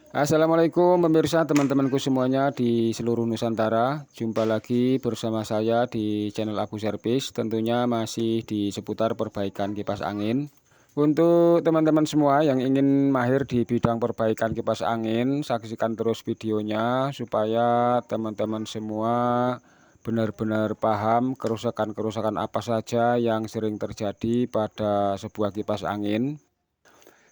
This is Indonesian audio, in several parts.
Assalamualaikum pemirsa teman-temanku semuanya di seluruh Nusantara. Jumpa lagi bersama saya di channel Abu Servis, tentunya masih di seputar perbaikan kipas angin. Untuk teman-teman semua yang ingin mahir di bidang perbaikan kipas angin, saksikan terus videonya supaya teman-teman semua benar-benar paham kerusakan-kerusakan apa saja yang sering terjadi pada sebuah kipas angin.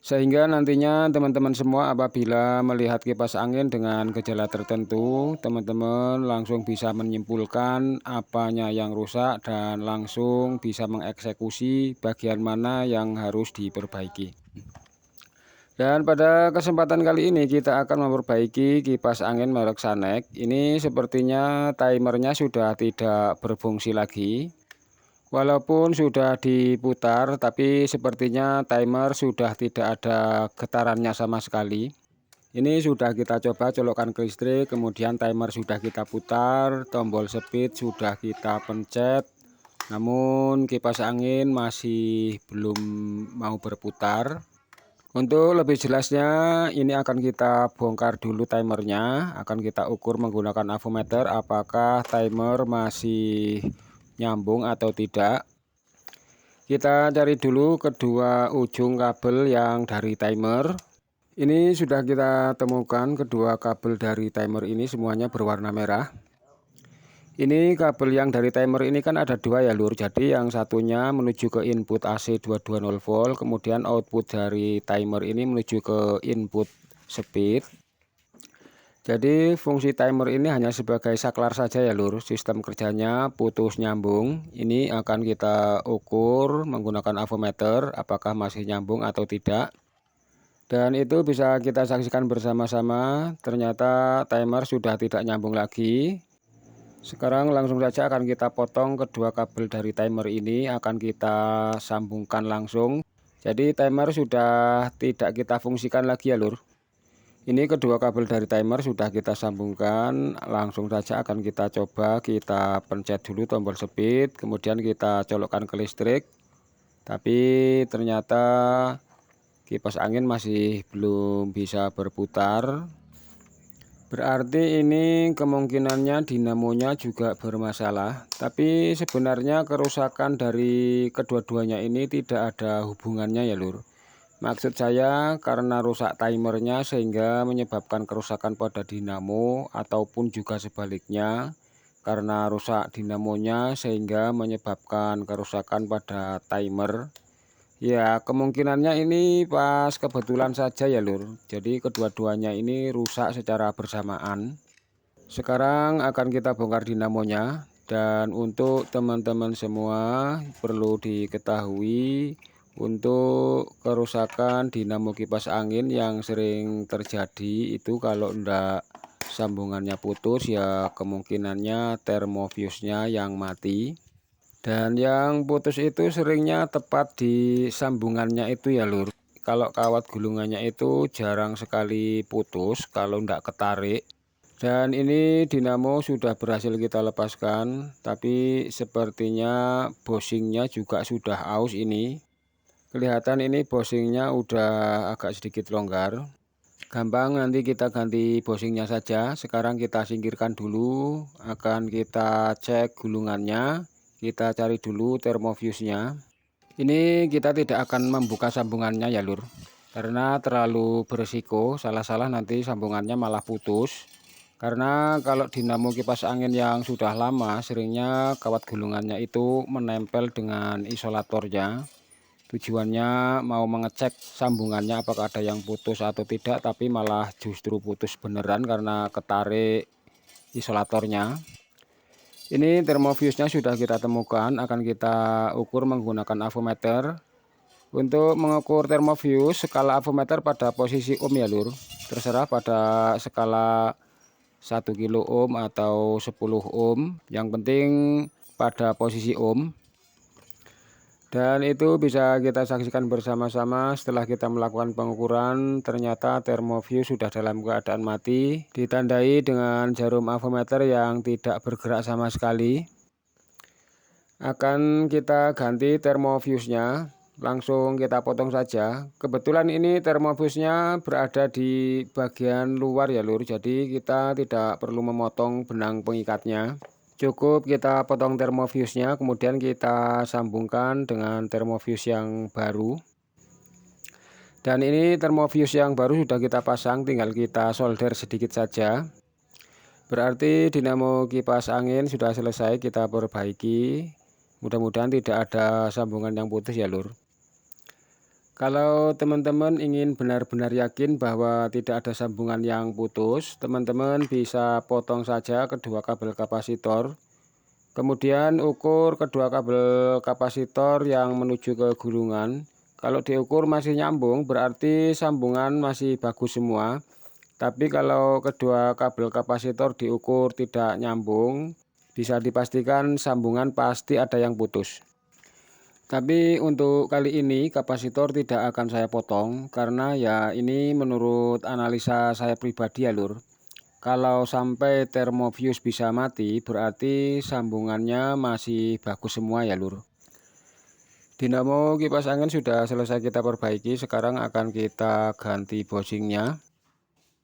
Sehingga nantinya teman-teman semua apabila melihat kipas angin dengan gejala tertentu, teman-teman langsung bisa menyimpulkan apanya yang rusak dan langsung bisa mengeksekusi bagian mana yang harus diperbaiki. Dan pada kesempatan kali ini kita akan memperbaiki kipas angin merek Sanek. Ini sepertinya timernya sudah tidak berfungsi lagi. Walaupun sudah diputar, tapi sepertinya timer sudah tidak ada getarannya sama sekali. Ini sudah kita coba colokkan ke listrik, kemudian timer sudah kita putar, tombol speed sudah kita pencet, namun kipas angin masih belum mau berputar. Untuk lebih jelasnya, ini akan kita bongkar dulu timernya, akan kita ukur menggunakan avometer apakah timer masih nyambung atau tidak. Kita cari dulu kedua ujung kabel yang dari timer. Ini sudah kita temukan kedua kabel dari timer ini semuanya berwarna merah. Ini kabel yang dari timer ini kan ada dua ya lur. Jadi yang satunya menuju ke input AC 220 volt, kemudian output dari timer ini menuju ke input speed. Jadi fungsi timer ini hanya sebagai saklar saja ya lur. Sistem kerjanya putus nyambung. Ini akan kita ukur menggunakan avometer apakah masih nyambung atau tidak. Dan itu bisa kita saksikan bersama-sama. Ternyata timer sudah tidak nyambung lagi. Sekarang langsung saja akan kita potong kedua kabel dari timer ini, akan kita sambungkan langsung. Jadi timer sudah tidak kita fungsikan lagi ya lur. Ini kedua kabel dari timer sudah kita sambungkan, langsung saja akan kita coba, kita pencet dulu tombol speed, kemudian kita colokkan ke listrik. Tapi ternyata kipas angin masih belum bisa berputar. Berarti ini kemungkinannya dinamonya juga bermasalah. Tapi sebenarnya kerusakan dari kedua-duanya ini tidak ada hubungannya ya lur. Maksud saya karena rusak timernya sehingga menyebabkan kerusakan pada dinamo, ataupun juga sebaliknya karena rusak dinamonya sehingga menyebabkan kerusakan pada timer. Ya kemungkinannya ini pas kebetulan saja ya lur. Jadi kedua-duanya ini rusak secara bersamaan. Sekarang akan kita bongkar dinamonya. Dan untuk teman-teman semua perlu diketahui, untuk kerusakan dinamo kipas angin yang sering terjadi itu kalau enggak sambungannya putus ya kemungkinannya termofuse-nya yang mati. Dan yang putus itu seringnya tepat di sambungannya itu ya lur. Kalau kawat gulungannya itu jarang sekali putus kalau enggak ketarik. Dan ini dinamo sudah berhasil kita lepaskan, tapi sepertinya bosingnya juga sudah aus ini. Kelihatan ini bosingnya udah agak sedikit longgar. Gampang, nanti kita ganti bosingnya saja. Sekarang kita singkirkan dulu, akan kita cek gulungannya. Kita cari dulu termofuse-nya. Ini kita tidak akan membuka sambungannya ya lur, karena terlalu berisiko salah-salah nanti sambungannya malah putus. Karena kalau dinamo kipas angin yang sudah lama seringnya kawat gulungannya itu menempel dengan isolatornya. Tujuannya mau mengecek sambungannya apakah ada yang putus atau tidak, tapi malah justru putus beneran karena ketarik isolatornya. Ini termofuse-nya sudah kita temukan, akan kita ukur menggunakan avometer. Untuk mengukur termofuse, skala avometer pada posisi ohm ya lur. Terserah pada skala 1 kilo ohm atau 10 ohm, yang penting pada posisi ohm. Dan itu bisa kita saksikan bersama-sama setelah kita melakukan pengukuran, ternyata termofuse sudah dalam keadaan mati, ditandai dengan jarum avometer yang tidak bergerak sama sekali. Akan kita ganti termofuse-nya. langsung kita potong saja. Kebetulan ini termofusnya berada di bagian luar ya lur, jadi kita tidak perlu memotong benang pengikatnya. Cukup kita potong termofusnya, kemudian kita sambungkan dengan termofus yang baru. Dan ini termofus yang baru sudah kita pasang, tinggal kita solder sedikit saja. Berarti dinamo kipas angin sudah selesai kita perbaiki. Mudah-mudahan tidak ada sambungan yang putus ya lur. Kalau teman-teman ingin benar-benar yakin bahwa tidak ada sambungan yang putus, teman-teman bisa potong saja kedua kabel kapasitor. Kemudian ukur kedua kabel kapasitor yang menuju ke gulungan. Kalau diukur masih nyambung, berarti sambungan masih bagus semua. Tapi kalau kedua kabel kapasitor diukur tidak nyambung, bisa dipastikan sambungan pasti ada yang putus. Tapi untuk kali ini kapasitor tidak akan saya potong, karena ya ini menurut analisa saya pribadi ya lur. Kalau sampai termofus bisa mati, berarti sambungannya masih bagus semua ya lur. Dinamo kipas angin sudah selesai kita perbaiki, sekarang akan kita ganti bosingnya.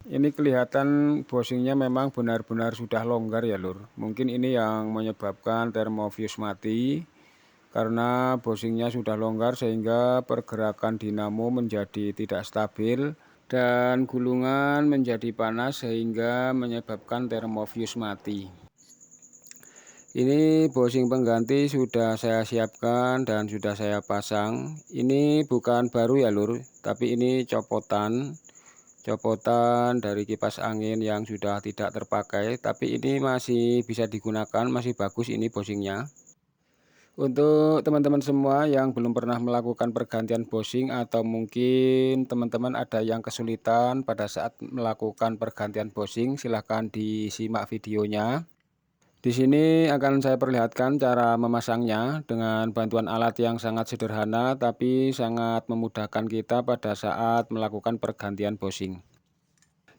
Ini kelihatan bosingnya memang benar-benar sudah longgar ya lur. Mungkin ini yang menyebabkan termofus mati, karena bosingnya sudah longgar sehingga pergerakan dinamo menjadi tidak stabil dan gulungan menjadi panas sehingga menyebabkan termofus mati. Ini bosing pengganti sudah saya siapkan dan sudah saya pasang. Ini bukan baru ya lur, tapi ini copotan dari kipas angin yang sudah tidak terpakai, tapi ini masih bisa digunakan, masih bagus ini bosingnya. Untuk teman-teman semua yang belum pernah melakukan pergantian bosing, atau mungkin teman-teman ada yang kesulitan pada saat melakukan pergantian bosing, silahkan disimak videonya. Di sini akan saya perlihatkan cara memasangnya dengan bantuan alat yang sangat sederhana tapi sangat memudahkan kita pada saat melakukan pergantian bosing.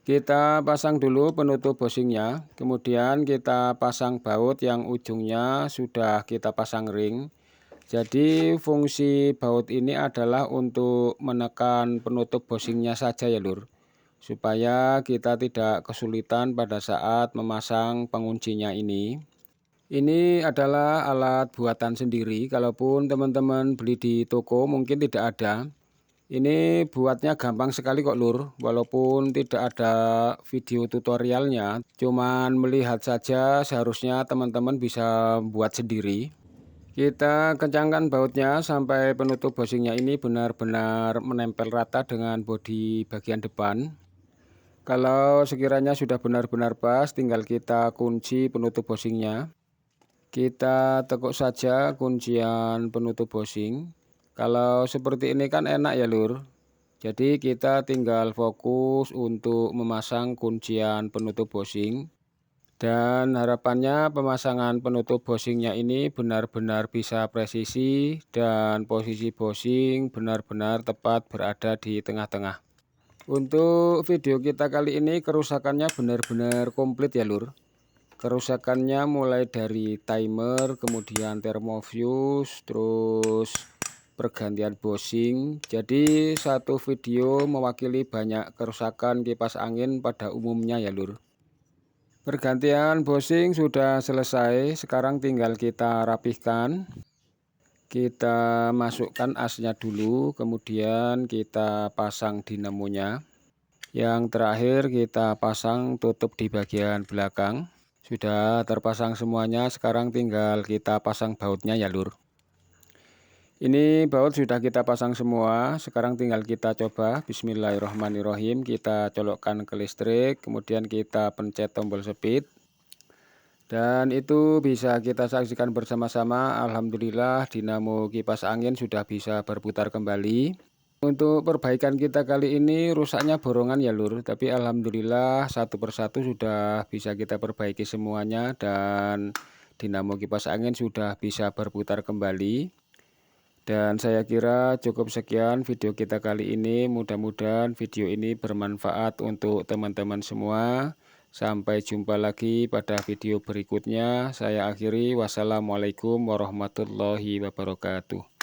Kita pasang dulu penutup bosingnya, kemudian kita pasang baut yang ujungnya sudah kita pasang ring. Jadi fungsi baut ini adalah untuk menekan penutup bosingnya saja ya lur, supaya kita tidak kesulitan pada saat memasang penguncinya ini. Ini adalah alat buatan sendiri, kalaupun teman-teman beli di toko mungkin tidak ada. Ini buatnya gampang sekali kok lur, walaupun tidak ada video tutorialnya, cuman melihat saja seharusnya teman-teman bisa buat sendiri. Kita kencangkan bautnya sampai penutup bosingnya ini benar-benar menempel rata dengan bodi bagian depan. Kalau sekiranya sudah benar-benar pas, tinggal kita kunci penutup bosingnya. Kita tekuk saja kuncian penutup bosing. Kalau seperti ini kan enak ya lur. Jadi kita tinggal fokus untuk memasang kuncian penutup bosing. Dan harapannya pemasangan penutup bosingnya ini benar-benar bisa presisi dan posisi bosing benar-benar tepat berada di tengah-tengah. Untuk video kita kali ini kerusakannya benar-benar komplit ya lur. Kerusakannya mulai dari timer, kemudian termofus, terus pergantian bosing. Jadi satu video mewakili banyak kerusakan kipas angin pada umumnya ya lur. Pergantian bosing sudah selesai, sekarang tinggal kita rapihkan. Kita masukkan asnya dulu, kemudian kita pasang dinamonya. Yang terakhir kita pasang tutup di bagian belakang. Sudah terpasang semuanya, sekarang tinggal kita pasang bautnya ya lur. Ini baut sudah kita pasang semua, sekarang tinggal kita coba. Bismillahirrahmanirrahim, kita colokkan ke listrik, kemudian kita pencet tombol speed. Dan itu bisa kita saksikan bersama-sama. Alhamdulillah dinamo kipas angin sudah bisa berputar kembali. Untuk perbaikan kita kali ini rusaknya borongan ya lur, tapi alhamdulillah satu persatu sudah bisa kita perbaiki semuanya dan dinamo kipas angin sudah bisa berputar kembali. Dan saya kira cukup sekian video kita kali ini, mudah-mudahan video ini bermanfaat untuk teman-teman semua. Sampai jumpa lagi pada video berikutnya. Saya akhiri, wassalamualaikum warahmatullahi wabarakatuh.